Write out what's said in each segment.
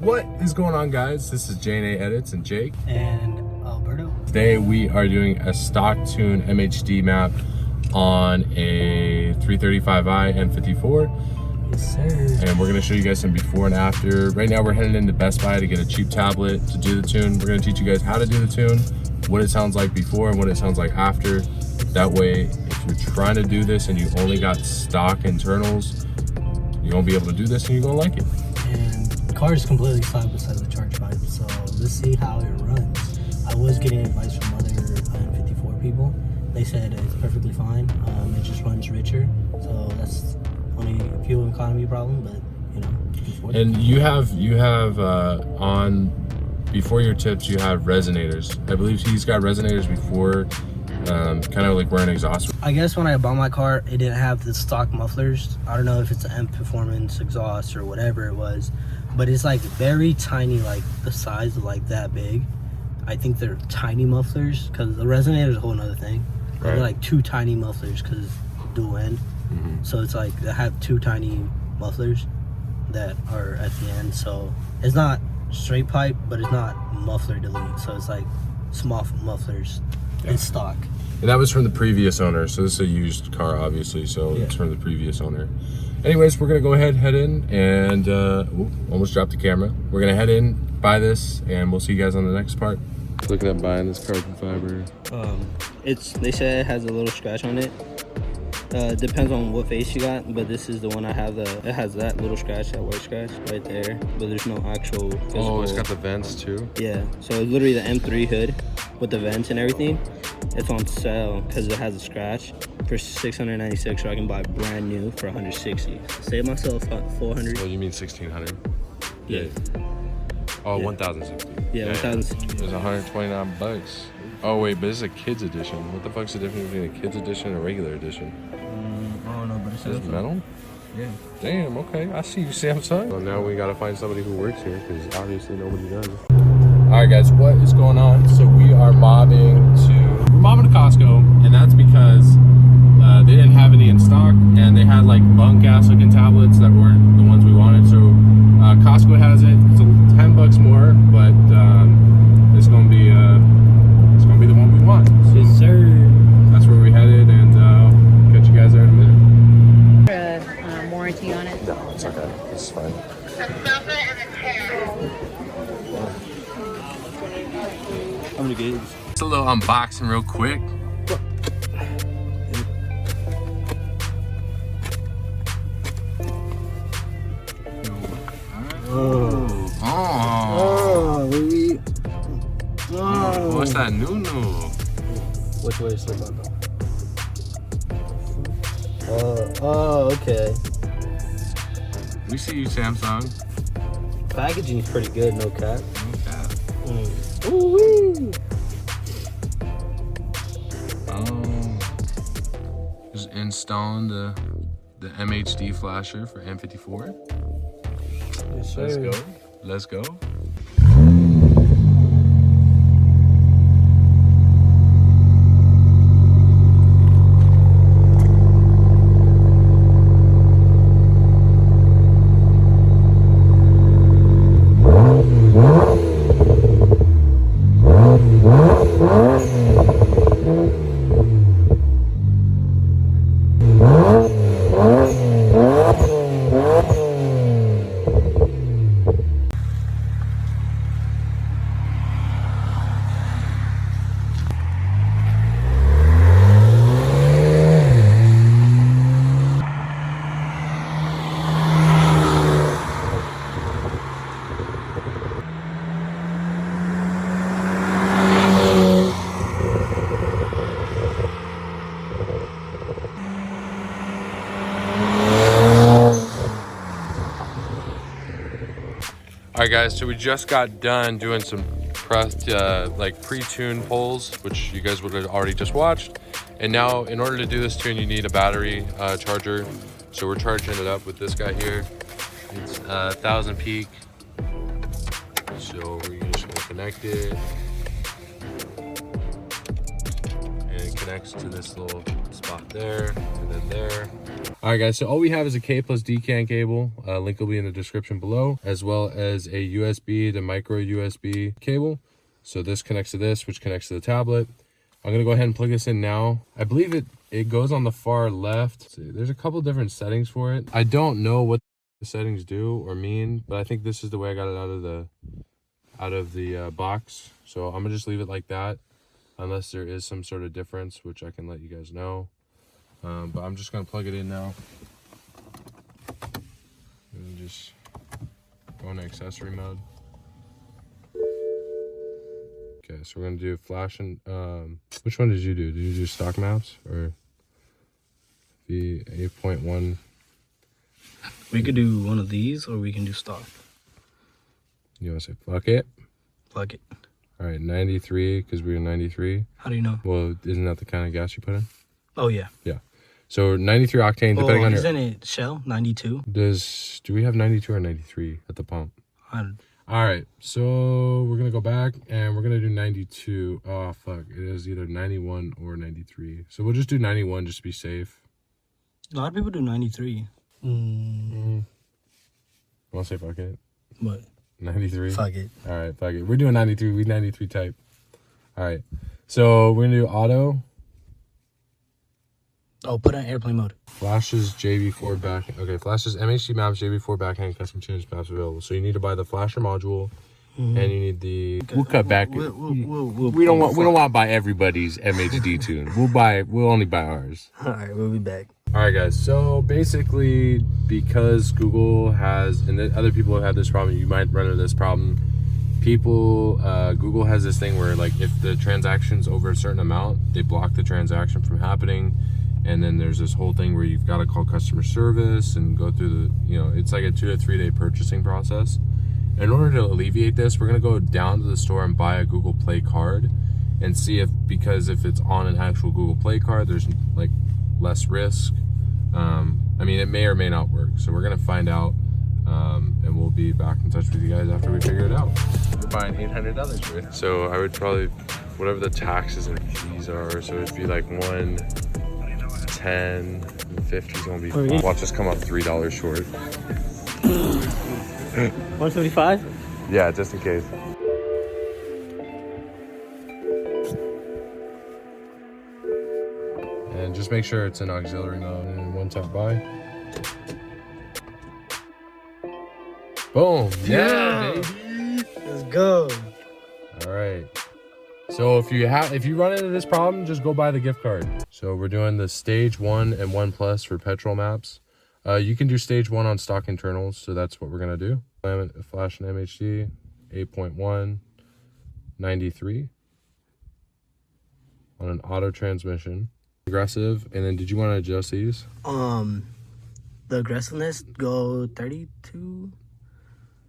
What is going on, guys? This is J&A Edits and Jake and Alberto. Today we are doing a stock tune MHD map on a 335i N54. Yes, sir. And we're gonna show you guys some before and after. Right now we're heading into Best Buy to get a cheap tablet to do the tune. We're gonna teach you guys how to do the tune, what it sounds like before and what it sounds like after. That way, if you're trying to do this and you only got stock internals, you're gonna be able to do this and you're gonna like it. And the car is completely side by side with the charge pipe, so let's see how it runs. I was getting advice from other N54 people. They said it's perfectly fine. It just runs richer, so that's only a fuel economy problem, but you know. And you have on before your tips, you have resonators. I believe he's got resonators before, kind of like where an exhaust. I guess when I bought my car, it didn't have the stock mufflers. I don't know if it's an M Performance exhaust or whatever it was, but it's like very tiny, like the size of like that big. I think they're tiny mufflers because the resonator is a whole nother thing. Right. They're like two tiny mufflers because dual end. Mm-hmm. So it's like they have two tiny mufflers that are at the end. So it's not straight pipe, but it's not muffler delete. So it's like small mufflers in stock. And that was from the previous owner. So this is a used car, obviously. So yeah, it's from the previous owner. Anyways, we're gonna go ahead, head in, and almost dropped the camera. We're gonna head in, buy this, and we'll see you guys on the next part. Looking at buying this carbon fiber. They said it has a little scratch on it. Depends on what face you got, but this is the one I have. It has that little scratch, that white scratch right there, but there's no actual physical. Oh, it's got the vents too? Yeah, so it's literally the M3 hood with the vents and everything. It's on sale because it has a scratch for $696, so I can buy brand new for $160. Save myself $400. Oh, you mean $1,600? Yeah. Oh, yeah. $1,060. Yeah, $1,060. It was $129. Oh wait, but this is a kids edition. What the fuck's the difference between a kids edition and a regular edition? I don't know, but it says metal? Yeah. Damn, okay. I see you, Samsung. Well, now we gotta find somebody who works here because obviously nobody does. Alright guys, what is going on? So we are mobbing to Costco, and that's because they didn't have any in stock, and they had like bunk ass looking tablets that weren't the ones we wanted. So Costco has it. It's $10 more, but it's gonna be the one we want. So yes, sir. That's where we headed, and catch you guys there in a minute. Warranty on it? No, it's okay. It's fine. How many gauges? Just a little unboxing real quick. What's that new? Which way is slip on though? Okay. We see you, Samsung. Packaging is pretty good, no cap. No cap. Ooh-wee. Just installing the MHD flasher for N54. Yes, sir. Let's go. Let's go. Alright guys, so we just got done doing some like pre-tune pulls, which you guys would have already just watched. And now in order to do this tune, you need a battery charger. So we're charging it up with this guy here. It's 1,000 peak. So we're just gonna connect it. And connects to this little spot there, and then there. All right, guys, so all we have is a K plus D CAN cable. Link will be in the description below, as well as a USB to micro USB cable. So this connects to this, which connects to the tablet. I'm gonna go ahead and plug this in now. I believe it goes on the far left. See, there's a couple different settings for it. I don't know what the settings do or mean, but I think this is the way I got it out of the box. So I'm gonna just leave it like that, unless there is some sort of difference, which I can let you guys know. But I'm just gonna plug it in now. And just go into accessory mode. Okay, so we're gonna do flash and which one did you do? Did you do stock maps or the 8.1? We could do one of these, or we can do stock. You wanna say fuck it? Fuck it. All right, 93, because we're 93. How do you know? Well, isn't that the kind of gas you put in? Oh yeah. Yeah. So 93 octane, depending on isn't it Shell 92? Do we have 92 or 93 at the pump? All right, so we're gonna go back and we're gonna do 92. Oh fuck, it is either 91 or 93. So we'll just do 91 just to be safe. A lot of people do 93. Wanna say fuck it? What? 93? Fuck it. All right, fuck it. We're doing 93. We 93 type. All right, so we're gonna do auto. Oh, put on airplane mode. Flashes JB4 back. Okay, flashes MHD maps JB4 backhand custom change maps available. So you need to buy the flasher module, and you need the. We'll cut back. We don't want to buy everybody's MHD tune. We'll only buy ours. All right, we'll be back. All right, guys. So basically, because Google has, and other people have had this problem, you might run into this problem. Google has this thing where, like, if the transaction's over a certain amount, they block the transaction from happening. And then there's this whole thing where you've got to call customer service and go through it's like a 2 to 3 day purchasing process. In order to alleviate this, we're going to go down to the store and buy a Google Play card and see because if it's on an actual Google Play card, there's like less risk. I mean, it may or may not work. So we're going to find out, and we'll be back in touch with you guys after we figure it out. We're buying $800 for it. So I would probably, whatever the taxes and fees are, so it'd be like 110, 50 is gonna be fine. Watch us come up $3 short. 175? Yeah, just in case. And just make sure it's in auxiliary mode and one tap buy. Boom! Yeah, baby. Let's go. All right. So if you run into this problem, just go buy the gift card. So we're doing the stage 1 and 1 plus for petrol maps. You can do stage 1 on stock internals, so that's what we're gonna do. Flash and MHD, 8.1, 93 on an auto transmission. Aggressive, and then did you want to adjust these? The aggressiveness go 32.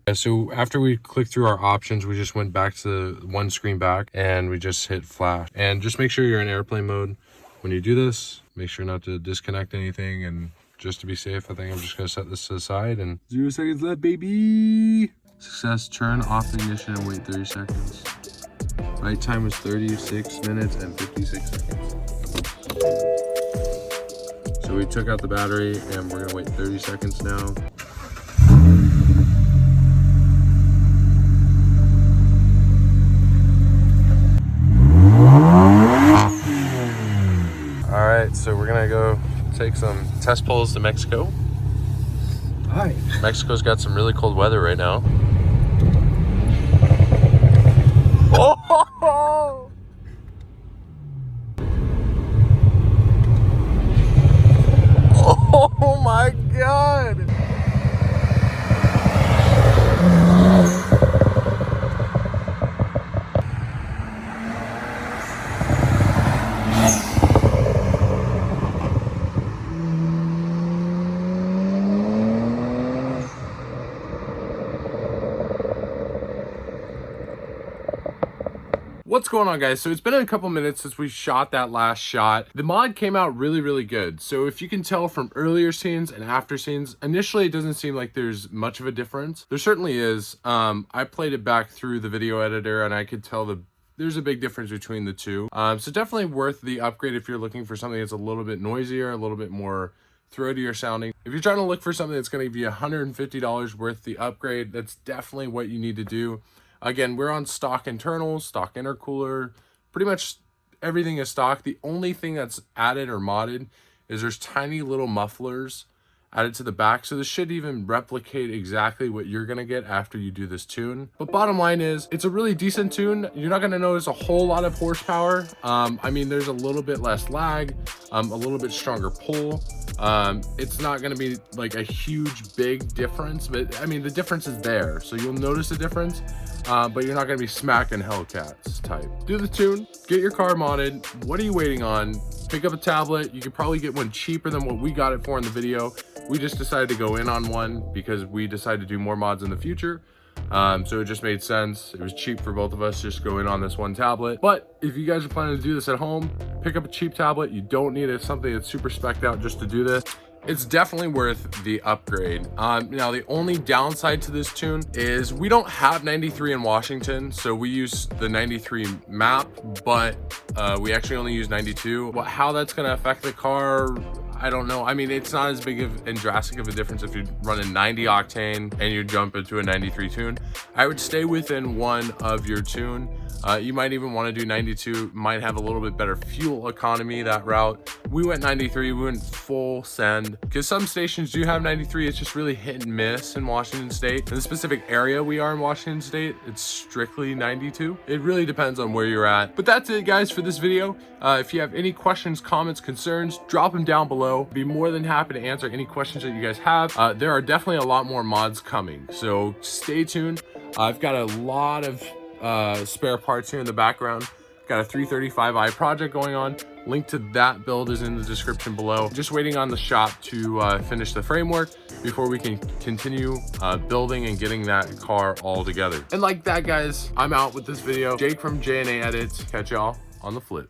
Yeah, so after we clicked through our options, we just went back to one screen back and we just hit flash. And just make sure you're in airplane mode when you do this. Make sure not to disconnect anything, and just to be safe, I think I'm just gonna set this to the side and 0 seconds left, baby. Success, turn off the ignition and wait 30 seconds. Right time was 36 minutes and 56 seconds. So we took out the battery and we're gonna wait 30 seconds now. All right, so we're gonna go take some test polls to Mexico. All right. Mexico's got some really cold weather right now. Oh! Oh my God! What's going on, guys? So it's been a couple minutes since we shot that last shot. The mod came out really, really good. So if you can tell from earlier scenes and after scenes, initially it doesn't seem like there's much of a difference. There certainly is. I played it back through the video editor and I could tell the there's a big difference between the two. So definitely worth the upgrade if you're looking for something that's a little bit noisier, a little bit more throatier sounding. If you're trying to look for something that's going to give you $150 worth the upgrade, that's definitely what you need to do. Again, we're on stock internals, stock intercooler, pretty much everything is stock. The only thing that's added or modded is there's tiny little mufflers added to the back, so this should even replicate exactly what you're gonna get after you do this tune. But bottom line is, it's a really decent tune. You're not gonna notice a whole lot of horsepower. I mean, there's a little bit less lag, a little bit stronger pull. It's not gonna be like a huge big difference, but I mean the difference is there, so you'll notice a difference. But you're not gonna be smacking Hellcats type. Do the tune, get your car modded. What are you waiting on? Pick up a tablet. You could probably get one cheaper than what we got it for in the video. We just decided to go in on one because we decided to do more mods in the future. So it just made sense. It was cheap for both of us, just go in on this one tablet. But if you guys are planning to do this at home, pick up a cheap tablet. You don't need something that's super spec'd out just to do this. It's definitely worth the upgrade. Now the only downside to this tune is we don't have 93 in Washington, so we use the 93 map, but we actually only use 92. How that's gonna affect the car, I don't know. I mean, it's not as big of and drastic of a difference if you're running 90 octane and you jump into a 93 tune. I would stay within one of your tune. You might even want to do 92, might have a little bit better fuel economy that route. We went 93, we went full send, because some stations do have 93. It's just really hit and miss in Washington State. In the specific area we are in Washington State, it's strictly 92. It really depends on where you're at. But that's it guys for this video. If you have any questions, comments, concerns, drop them down below. Be more than happy to answer any questions that you guys have. There are definitely a lot more mods coming, so stay tuned. I've got a lot of spare parts here in the background. Got a 335i project going on. Link to that build is in the description below. Just waiting on the shop to finish the framework before we can continue building and getting that car all together. And like that guys, I'm out with this video. Jake from J&A Edits. Catch y'all on the flip.